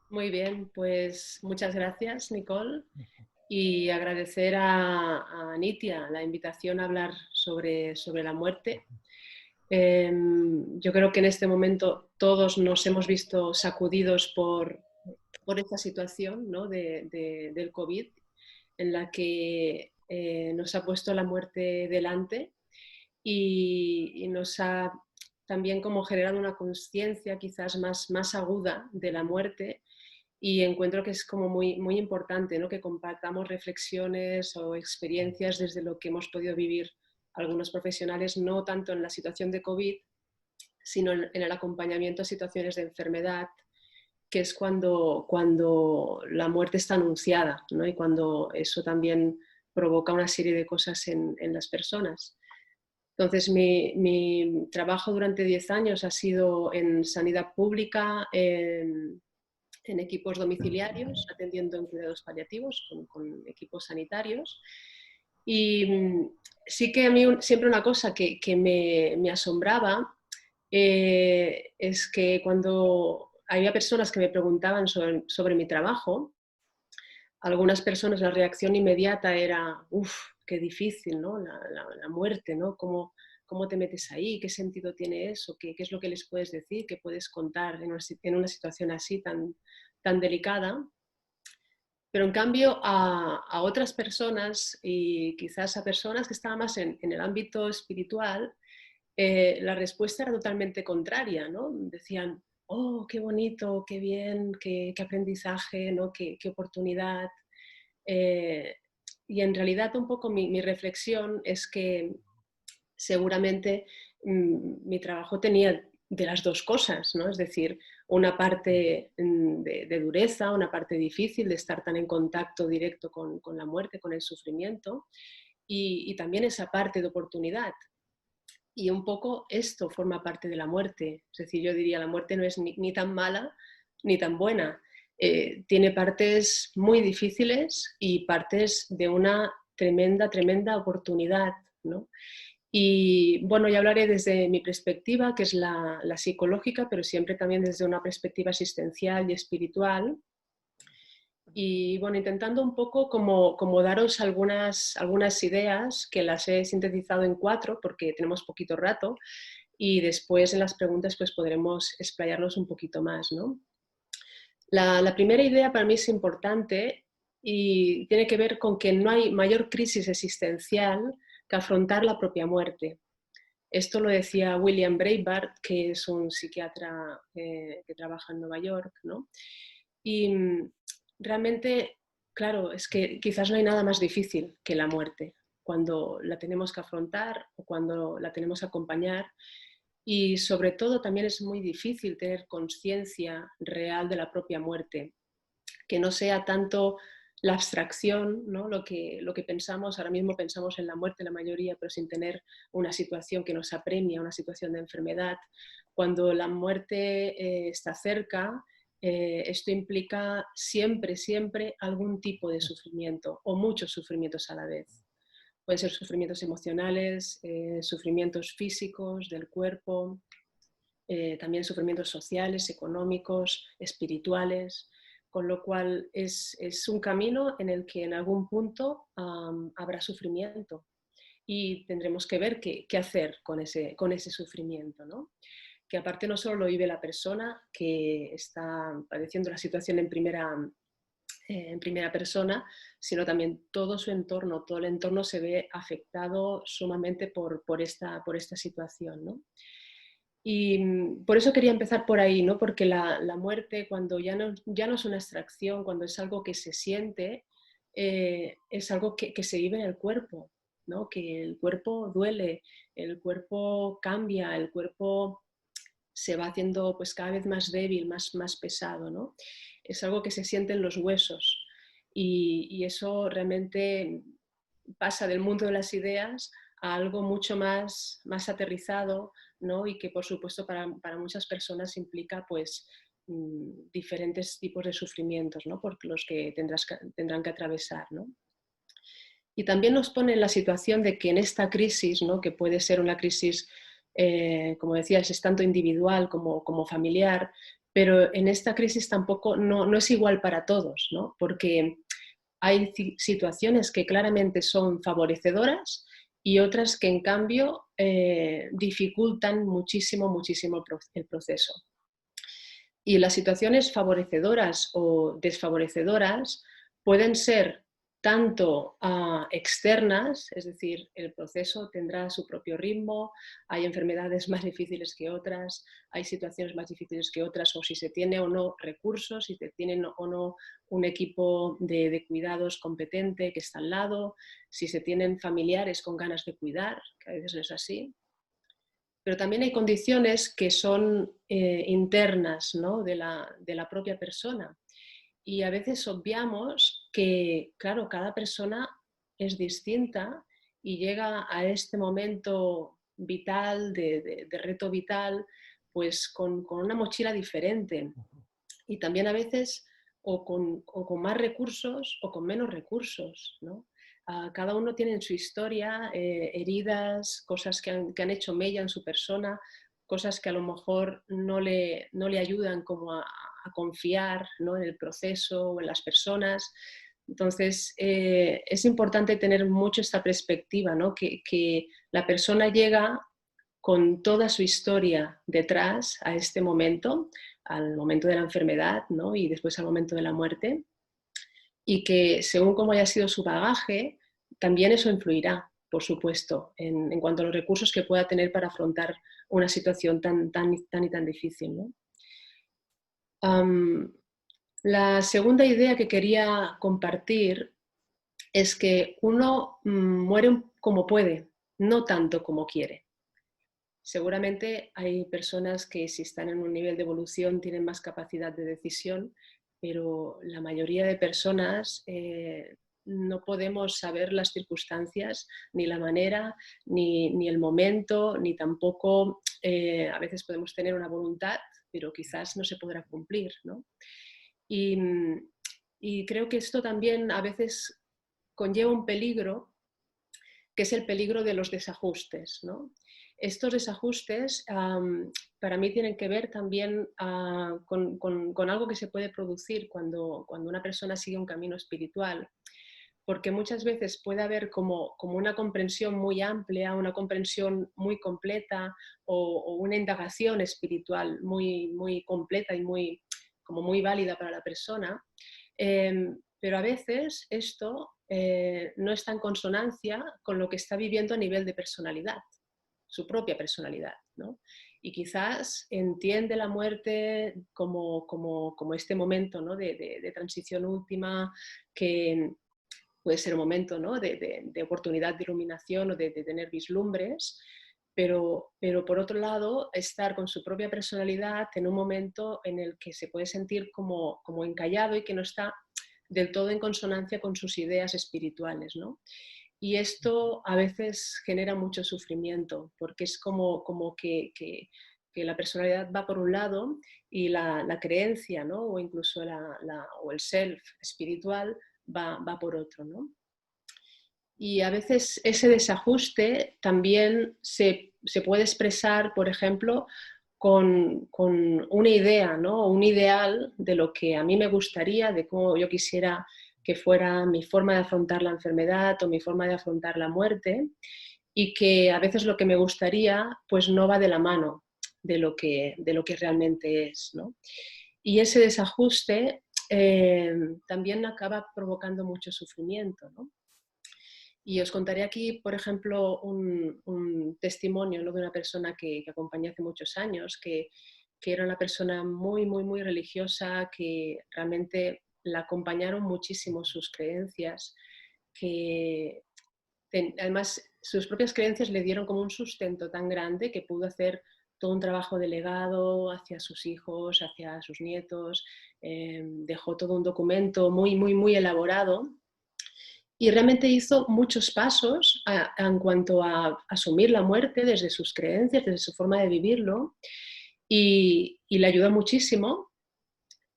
Muy bien, pues muchas gracias, Nicole, y agradecer a Nitia la invitación a hablar sobre la muerte. Yo creo que en este momento todos nos hemos visto sacudidos por esta situación, ¿no? Del COVID, en la que nos ha puesto la muerte delante y nos ha también como generado una conciencia quizás más aguda de la muerte, y encuentro que es como muy importante, ¿no? Que compartamos reflexiones o experiencias desde lo que hemos podido vivir algunos profesionales, no tanto en la situación de COVID, sino en el acompañamiento a situaciones de enfermedad, que es cuando la muerte está anunciada, ¿no? Y cuando eso también provoca una serie de cosas en las personas. Entonces, mi trabajo durante 10 años ha sido en sanidad pública, en equipos domiciliarios, atendiendo en cuidados paliativos con equipos sanitarios. Y sí que a mí siempre una cosa que me asombraba es que cuando había personas que me preguntaban sobre mi trabajo, algunas personas la reacción inmediata era, uff, qué difícil, ¿no? La muerte, ¿no? ¿Cómo te metes ahí? ¿Qué sentido tiene eso? ¿Qué es lo que les puedes decir? ¿Qué puedes contar en una situación así tan delicada? Pero en cambio a otras personas, y quizás a personas que estaban más en el ámbito espiritual, la respuesta era totalmente contraria, ¿no? Decían, oh, qué bonito, qué bien, qué aprendizaje, ¿no? Qué oportunidad. Eh, y en realidad un poco mi reflexión es que seguramente mi trabajo tenía de las dos cosas, ¿no? Es decir, una parte de dureza, una parte difícil de estar tan en contacto directo con la muerte, con el sufrimiento, y también esa parte de oportunidad. Y un poco esto forma parte de la muerte. Es decir, yo diría, la muerte no es ni tan mala ni tan buena. Tiene partes muy difíciles y partes de una tremenda oportunidad, ¿no? Y bueno, ya hablaré desde mi perspectiva, que es la psicológica, pero siempre también desde una perspectiva asistencial y espiritual. Y bueno, intentando un poco como daros algunas ideas que las he sintetizado en 4 porque tenemos poquito rato, y después en las preguntas pues podremos explayarnos un poquito más, ¿no? La primera idea para mí es importante y tiene que ver con que no hay mayor crisis existencial que afrontar la propia muerte. Esto lo decía William Breitbart, que es un psiquiatra que trabaja en Nueva York, ¿no? Y realmente, claro, es que quizás no hay nada más difícil que la muerte, cuando la tenemos que afrontar o cuando la tenemos que acompañar. Y sobre todo también es muy difícil tener conciencia real de la propia muerte, que no sea tanto la abstracción, ¿no? Lo que pensamos, ahora mismo pensamos en la muerte la mayoría, pero sin tener una situación que nos apremia, una situación de enfermedad. Cuando la muerte está cerca, esto implica siempre algún tipo de sufrimiento o muchos sufrimientos a la vez. Pueden ser sufrimientos emocionales, sufrimientos físicos del cuerpo, también sufrimientos sociales, económicos, espirituales, con lo cual es un camino en el que en algún punto habrá sufrimiento y tendremos que ver qué hacer con ese sufrimiento, ¿no? Que aparte no solo lo vive la persona que está padeciendo la situación en primera persona, sino también todo su entorno, todo el entorno se ve afectado sumamente por esta situación, ¿no? Y por eso quería empezar por ahí, ¿no? Porque la muerte, cuando ya no es una abstracción, cuando es algo que se siente, es algo que se vive en el cuerpo, ¿no? Que el cuerpo duele, el cuerpo cambia, el cuerpo se va haciendo pues cada vez más débil, más pesado, ¿no? Es algo que se siente en los huesos y eso realmente pasa del mundo de las ideas a algo mucho más aterrizado, ¿no? Y que por supuesto para muchas personas implica pues diferentes tipos de sufrimientos, ¿no? Por los que tendrán que atravesar, ¿no? Y también nos pone en la situación de que en esta crisis, ¿no? Que puede ser una crisis, como decías, es tanto individual como familiar, pero en esta crisis tampoco no es igual para todos, ¿no? Porque hay situaciones que claramente son favorecedoras y otras que en cambio dificultan muchísimo, muchísimo el proceso. Y las situaciones favorecedoras o desfavorecedoras pueden ser tanto externas, es decir, el proceso tendrá su propio ritmo, hay enfermedades más difíciles que otras, hay situaciones más difíciles que otras, o si se tiene o no recursos, si se tiene o no un equipo de cuidados competente que está al lado, si se tienen familiares con ganas de cuidar, que a veces no es así. Pero también hay condiciones que son internas, ¿no? de la propia persona. Y a veces obviamos que, claro, cada persona es distinta y llega a este momento vital, de reto vital, pues con una mochila diferente. Y también a veces o con más recursos o con menos recursos, ¿no? Cada uno tiene en su historia heridas, cosas que han hecho mella en su persona, cosas que a lo mejor no le ayudan como a confiar, ¿no? En el proceso o en las personas. Entonces, es importante tener mucho esta perspectiva, ¿no? Que la persona llega con toda su historia detrás a este momento, al momento de la enfermedad, ¿no? Y después al momento de la muerte, y que según cómo haya sido su bagaje, también eso influirá, por supuesto, en cuanto a los recursos que pueda tener para afrontar una situación tan y tan difícil, ¿no? La segunda idea que quería compartir es que uno muere como puede, no tanto como quiere. Seguramente hay personas que si están en un nivel de evolución tienen más capacidad de decisión, pero la mayoría de personas no podemos saber las circunstancias, ni la manera, ni el momento, ni tampoco, a veces podemos tener una voluntad, pero quizás no se podrá cumplir, ¿no? Y, y creo que esto también a veces conlleva un peligro, que es el peligro de los desajustes, ¿no? Estos desajustes para mí tienen que ver también con algo que se puede producir cuando una persona sigue un camino espiritual, porque muchas veces puede haber como una comprensión muy amplia, una comprensión muy completa o una indagación espiritual muy completa y como muy válida para la persona, pero a veces esto no está en consonancia con lo que está viviendo a nivel de personalidad, su propia personalidad, ¿no? Y quizás entiende la muerte como este momento, ¿no? de transición última, que puede ser un momento, ¿no? de oportunidad de iluminación o de tener vislumbres, pero por otro lado, estar con su propia personalidad en un momento en el que se puede sentir como encallado y que no está del todo en consonancia con sus ideas espirituales, ¿no? Y esto a veces genera mucho sufrimiento, porque es como que la personalidad va por un lado y la creencia, ¿no? O incluso o el self espiritual va por otro, ¿no? Y a veces ese desajuste también se puede expresar, por ejemplo, con una idea, ¿no? Un ideal de lo que a mí me gustaría, de cómo yo quisiera que fuera mi forma de afrontar la enfermedad o mi forma de afrontar la muerte, y que a veces lo que me gustaría pues no va de la mano de lo que realmente es, ¿no? Y ese desajuste también acaba provocando mucho sufrimiento, ¿no? Y os contaré aquí, por ejemplo, un testimonio, ¿no? de una persona que acompañé hace muchos años, que era una persona muy religiosa, que realmente la acompañaron muchísimo sus creencias, que además sus propias creencias le dieron como un sustento tan grande que pudo hacer todo un trabajo de legado hacia sus hijos, hacia sus nietos, dejó todo un documento muy elaborado y realmente hizo muchos pasos en cuanto a asumir la muerte desde sus creencias, desde su forma de vivirlo, y le ayudó muchísimo,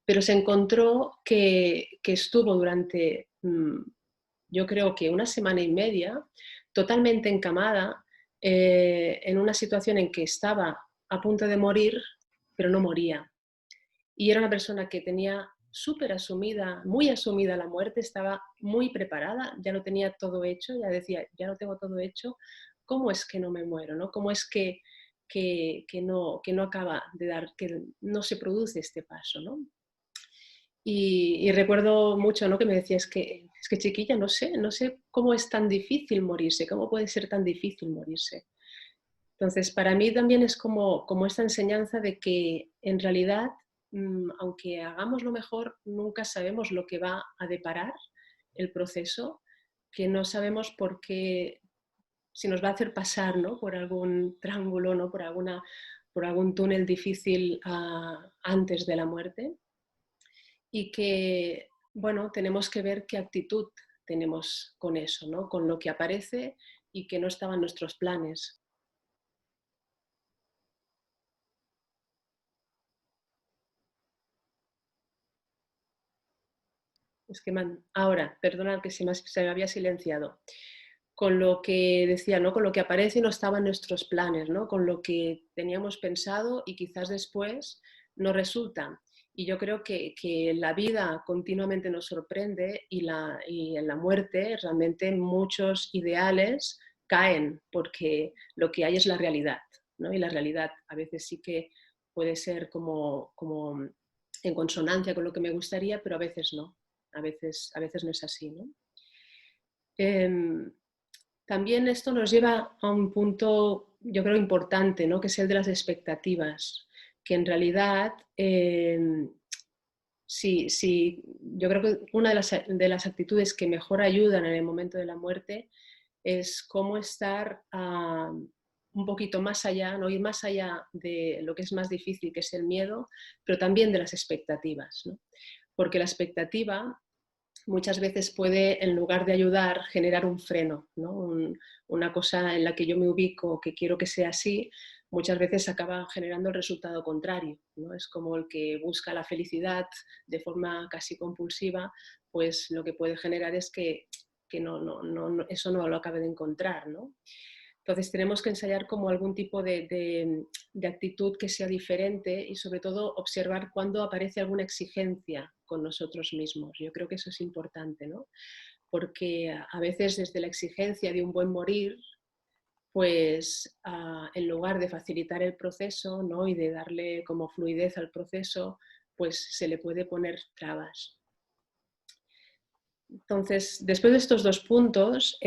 pero se encontró que estuvo durante, yo creo que una semana y media, totalmente encamada, en una situación en que estaba a punto de morir, pero no moría. y era una persona que tenía súper asumida, muy asumida la muerte, estaba muy preparada, ya lo tenía todo hecho, ya decía, ya lo tengo todo hecho, ¿cómo es que no me muero? ¿No? ¿Cómo es que no acaba de dar, que no se produce este paso? ¿No? Y recuerdo mucho, ¿no?, que me decía, es que chiquilla, no sé cómo es tan difícil morirse, cómo puede ser tan difícil morirse. Entonces, para mí también es como esta enseñanza de que en realidad, aunque hagamos lo mejor, nunca sabemos lo que va a deparar el proceso, que no sabemos por qué, si nos va a hacer pasar, ¿no?, por algún triángulo, ¿no?, por algún túnel difícil antes de la muerte, y que, bueno, tenemos que ver qué actitud tenemos con eso, ¿no?, con lo que aparece y que no estaba en nuestros planes. Es que ahora, perdonad que se me había silenciado. Con lo que decía, ¿no?, con lo que aparece y no estaba en nuestros planes, ¿no?, con lo que teníamos pensado y quizás después no resulta. Y yo creo que la vida continuamente nos sorprende y en la muerte realmente muchos ideales caen porque lo que hay es la realidad, ¿no? Y la realidad a veces sí que puede ser como en consonancia con lo que me gustaría, pero a veces no. A veces no es así, ¿no? Em, También esto nos lleva a un punto, yo creo, importante, ¿no?, que es el de las expectativas, que en realidad, sí, yo creo que una de las actitudes que mejor ayudan en el momento de la muerte es cómo estar un poquito más allá, no ir más allá de lo que es más difícil, que es el miedo, pero también de las expectativas, ¿no? Porque la expectativa muchas veces puede, en lugar de ayudar, generar un freno, ¿no? Una cosa en la que yo me ubico, que quiero que sea así, muchas veces acaba generando el resultado contrario, ¿no? Es como el que busca la felicidad de forma casi compulsiva, pues lo que puede generar es que eso no lo acabe de encontrar, ¿no? Entonces tenemos que ensayar como algún tipo de actitud que sea diferente y sobre todo observar cuándo aparece alguna exigencia con nosotros mismos. Yo creo que eso es importante, ¿no? Porque a veces desde la exigencia de un buen morir, pues en lugar de facilitar el proceso, ¿no?, y de darle como fluidez al proceso, pues se le puede poner trabas. Entonces, después de estos dos puntos,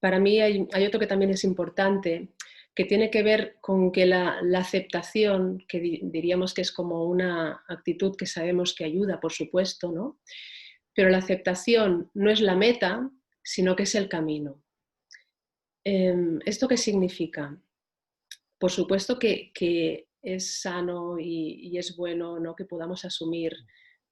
para mí hay otro que también es importante, que tiene que ver con que la aceptación, que diríamos que es como una actitud que sabemos que ayuda, por supuesto, ¿no? Pero la aceptación no es la meta, sino que es el camino. ¿Esto qué significa? Por supuesto que es sano y es bueno, ¿no?, que podamos asumir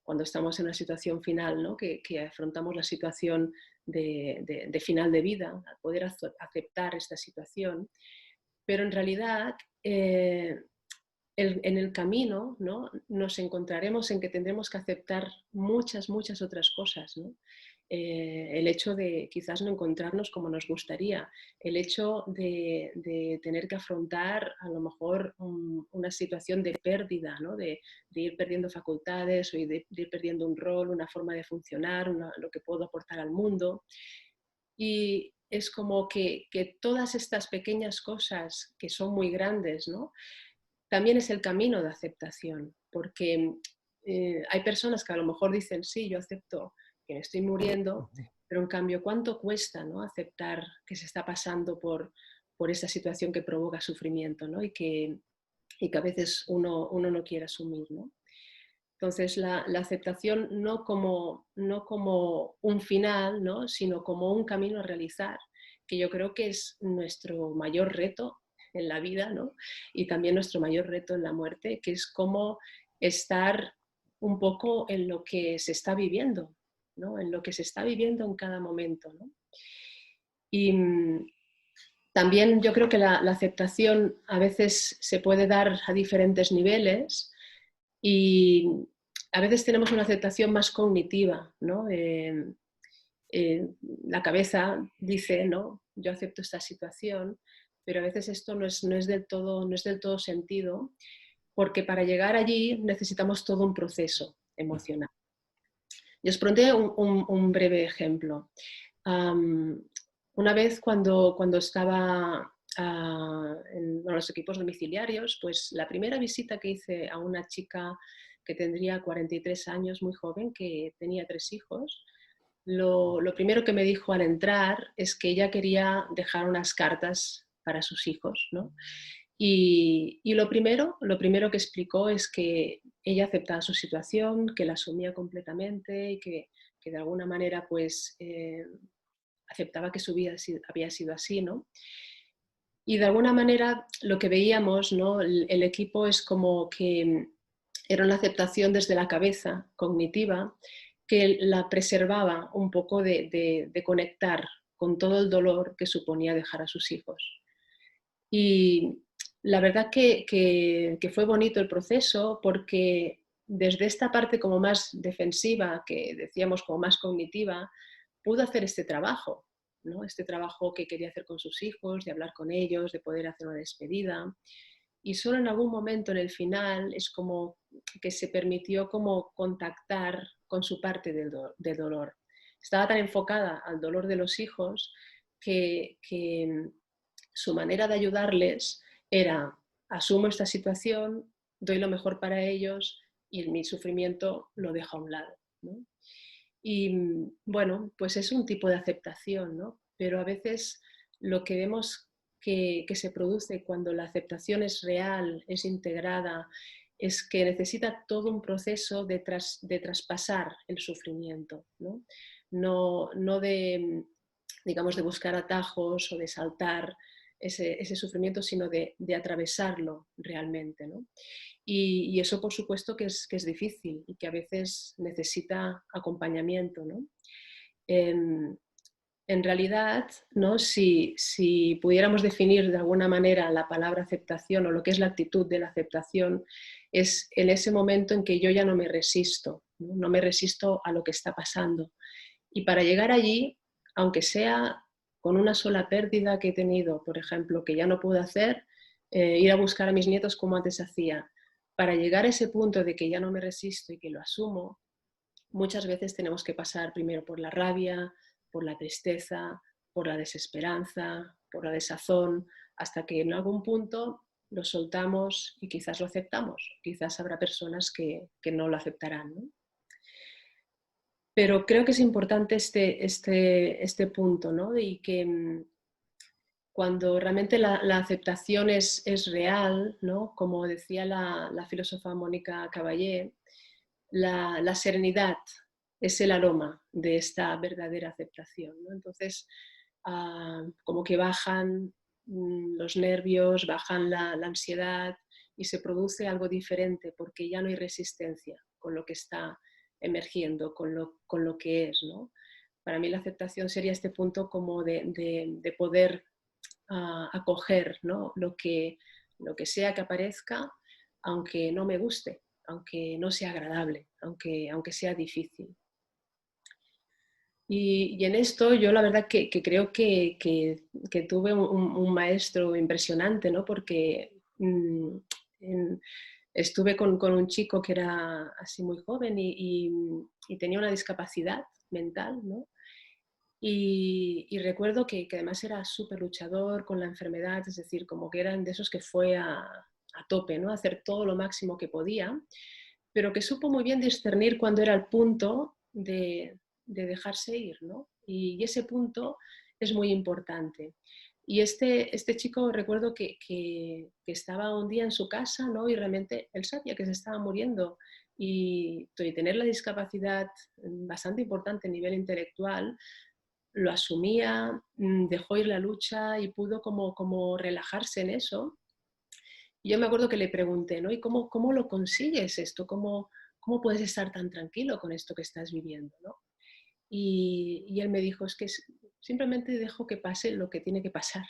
cuando estamos en una situación final, ¿no?, que afrontamos la situación de final de vida, poder aceptar esta situación, pero en realidad en el camino, ¿no?, nos encontraremos en que tendremos que aceptar muchas otras cosas, ¿no? El hecho de quizás no encontrarnos como nos gustaría, el hecho de tener que afrontar a lo mejor una situación de pérdida, ¿no?, de ir perdiendo facultades o de ir perdiendo un rol, una forma de funcionar, lo que puedo aportar al mundo. Y es como que todas estas pequeñas cosas que son muy grandes, ¿no?, también es el camino de aceptación, porque hay personas que a lo mejor dicen, sí, yo acepto que me estoy muriendo, pero en cambio, ¿cuánto cuesta, ¿no?, aceptar que se está pasando por esa situación que provoca sufrimiento, ¿no?, y que a veces uno no quiere asumir, ¿no? Entonces, la aceptación no como un final, ¿no?, sino como un camino a realizar, que yo creo que es nuestro mayor reto en la vida, ¿no?, y también nuestro mayor reto en la muerte, que es cómo estar un poco en lo que se está viviendo, ¿no?, en lo que se está viviendo en cada momento, ¿no? Y también yo creo que la aceptación a veces se puede dar a diferentes niveles y a veces tenemos una aceptación más cognitiva, ¿no? La cabeza dice, ¿no?, yo acepto esta situación, pero a veces esto no es del todo sentido porque para llegar allí necesitamos todo un proceso emocional. Y os pondré un breve ejemplo. Una vez cuando estaba en los equipos domiciliarios, pues la primera visita que hice a una chica que tendría 43 años, muy joven, que tenía 3 hijos, lo primero que me dijo al entrar es que ella quería dejar unas cartas para sus hijos, ¿no? Y lo primero que explicó es que ella aceptaba su situación, que la asumía completamente y que de alguna manera pues aceptaba que su vida había sido así, ¿no? Y de alguna manera lo que veíamos, ¿no? El equipo es como que era una aceptación desde la cabeza cognitiva que la preservaba un poco de conectar con todo el dolor que suponía dejar a sus hijos. Y la verdad que fue bonito el proceso porque desde esta parte como más defensiva, que decíamos como más cognitiva, pudo hacer este trabajo, ¿no? Este trabajo que quería hacer con sus hijos, de hablar con ellos, de poder hacer una despedida. Y solo en algún momento en el final es como que se permitió como contactar con su parte de dolor. Estaba tan enfocada al dolor de los hijos que su manera de ayudarles era: asumo esta situación, doy lo mejor para ellos y mi sufrimiento lo dejo a un lado, ¿no? Y bueno, pues es un tipo de aceptación, ¿no? Pero a veces lo que vemos que se produce cuando la aceptación es real, es integrada, es que necesita todo un proceso de traspasar el sufrimiento, ¿no? No de, digamos, de buscar atajos o de saltar ese sufrimiento, sino de atravesarlo realmente, ¿no? Y eso, por supuesto, que es difícil y que a veces necesita acompañamiento, ¿no? En realidad, ¿no? Si pudiéramos definir de alguna manera la palabra aceptación o lo que es la actitud de la aceptación, es en ese momento en que yo ya no me resisto, ¿no? No me resisto a lo que está pasando. Y para llegar allí, aunque sea con una sola pérdida que he tenido, por ejemplo, que ya no puedo hacer, ir a buscar a mis nietos como antes hacía, para llegar a ese punto de que ya no me resisto y que lo asumo, muchas veces tenemos que pasar primero por la rabia, por la tristeza, por la desesperanza, por la desazón, hasta que en algún punto lo soltamos y quizás lo aceptamos. Quizás habrá personas que no lo aceptarán, ¿no? Pero creo que es importante este punto, ¿no? Y que cuando realmente la aceptación es real, ¿no? Como decía la filósofa Mónica Caballé, la serenidad es el aroma de esta verdadera aceptación, ¿no? Entonces, como que bajan los nervios, bajan la ansiedad y se produce algo diferente porque ya no hay resistencia con lo que está emergiendo, con lo que es, ¿no? Para mí la aceptación sería este punto como de poder acoger, ¿no? Lo que sea que aparezca, aunque no me guste, aunque no sea agradable, aunque sea difícil. Y en esto yo la verdad que creo que tuve un maestro impresionante, ¿no? Porque en- estuve con un chico que era así muy joven y tenía una discapacidad mental, ¿no? Y recuerdo que además era súper luchador con la enfermedad, es decir, como que eran de esos que fue a tope, ¿no? A hacer todo lo máximo que podía, pero que supo muy bien discernir cuándo era el punto de dejarse ir, ¿no? Y ese punto es muy importante. Y este chico recuerdo que estaba un día en su casa, ¿no? Y realmente él sabía que se estaba muriendo y tener la discapacidad bastante importante a nivel intelectual, lo asumía, dejó ir la lucha y pudo como relajarse en eso. Y yo me acuerdo que le pregunté, ¿no? ¿Y cómo lo consigues esto? ¿Cómo puedes estar tan tranquilo con esto que estás viviendo, ¿no? Y él me dijo, es que simplemente dejo que pase lo que tiene que pasar.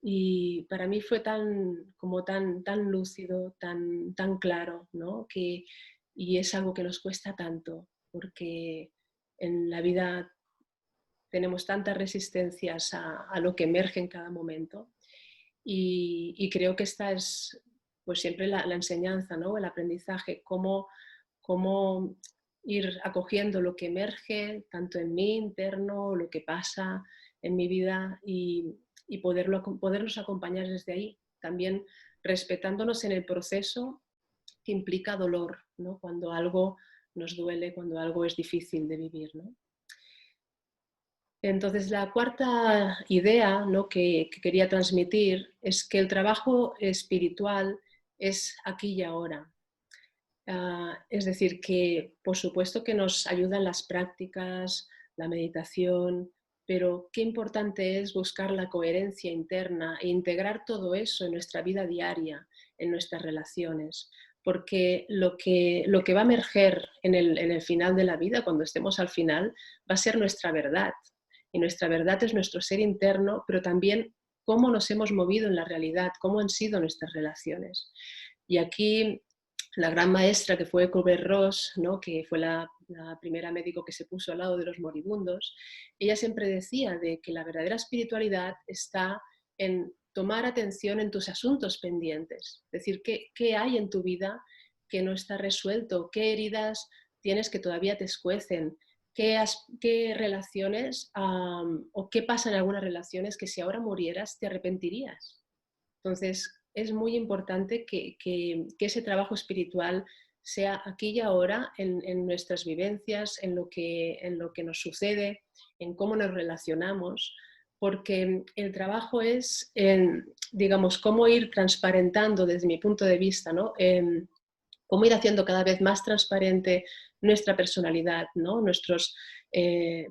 Y para mí fue tan lúcido, tan claro, ¿no? Y es algo que nos cuesta tanto, porque en la vida tenemos tantas resistencias a lo que emerge en cada momento y creo que esta es pues siempre la enseñanza, ¿no? El aprendizaje, cómo ir acogiendo lo que emerge, tanto en mí interno, lo que pasa en mi vida y podernos acompañar desde ahí. También respetándonos en el proceso que implica dolor, ¿no? Cuando algo nos duele, cuando algo es difícil de vivir, ¿no? Entonces, la cuarta idea, ¿no?, que quería transmitir es que el trabajo espiritual es aquí y ahora. Es decir, que por supuesto que nos ayudan las prácticas, la meditación, pero qué importante es buscar la coherencia interna e integrar todo eso en nuestra vida diaria, en nuestras relaciones, porque lo que va a emerger en el final de la vida, cuando estemos al final, va a ser nuestra verdad. Y nuestra verdad es nuestro ser interno, pero también cómo nos hemos movido en la realidad, cómo han sido nuestras relaciones. Y aquí la gran maestra que fue Kubler-Ross, ¿no?, que fue la primera médico que se puso al lado de los moribundos, ella siempre decía de que la verdadera espiritualidad está en tomar atención en tus asuntos pendientes. Es decir, qué hay en tu vida que no está resuelto, qué heridas tienes que todavía te escuecen, qué relaciones o qué pasa en algunas relaciones que si ahora murieras te arrepentirías. Entonces, es muy importante que ese trabajo espiritual sea aquí y ahora en nuestras vivencias, en lo que nos sucede, en cómo nos relacionamos, porque el trabajo es, digamos, cómo ir transparentando desde mi punto de vista, ¿no? Cómo ir haciendo cada vez más transparente nuestra personalidad, ¿no?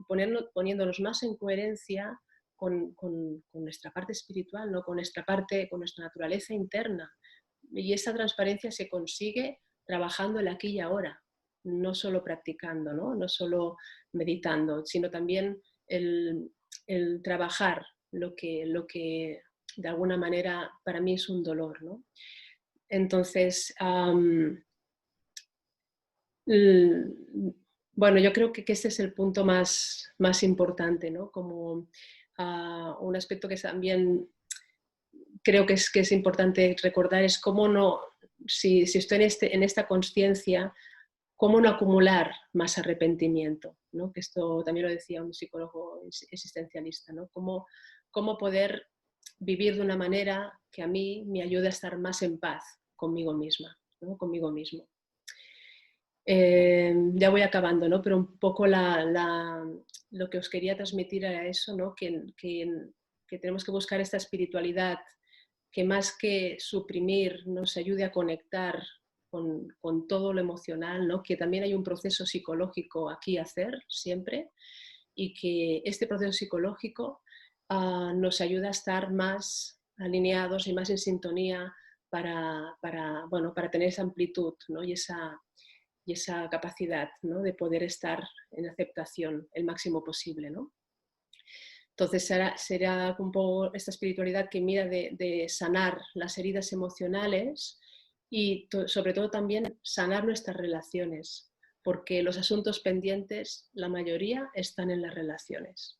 Poniéndonos más en coherencia con nuestra parte espiritual, ¿no? Con nuestra naturaleza interna. Y esa transparencia se consigue trabajando el aquí y ahora, no solo practicando, ¿no? No solo meditando, sino también el trabajar lo que de alguna manera para mí es un dolor, ¿no? Entonces, bueno, yo creo que ese es el punto más importante, ¿no? Como un aspecto que también creo que es importante recordar es cómo no, si estoy en esta consciencia, cómo no acumular más arrepentimiento, ¿no? Que esto también lo decía un psicólogo existencialista, ¿no? Cómo poder vivir de una manera que a mí me ayude a estar más en paz conmigo misma, ¿no? Conmigo mismo. Ya voy acabando, ¿no? Pero un poco lo que os quería transmitir era eso, ¿no? Que tenemos que buscar esta espiritualidad que más que suprimir nos ayude a conectar con todo lo emocional, ¿no? Que también hay un proceso psicológico aquí a hacer siempre y que este proceso psicológico nos ayuda a estar más alineados y más en sintonía bueno, para tener esa amplitud, ¿no? y esa capacidad, ¿no?, de poder estar en aceptación el máximo posible, ¿no? Entonces será un poco esta espiritualidad que mira de sanar las heridas emocionales y sobre todo también sanar nuestras relaciones, porque los asuntos pendientes, la mayoría, están en las relaciones.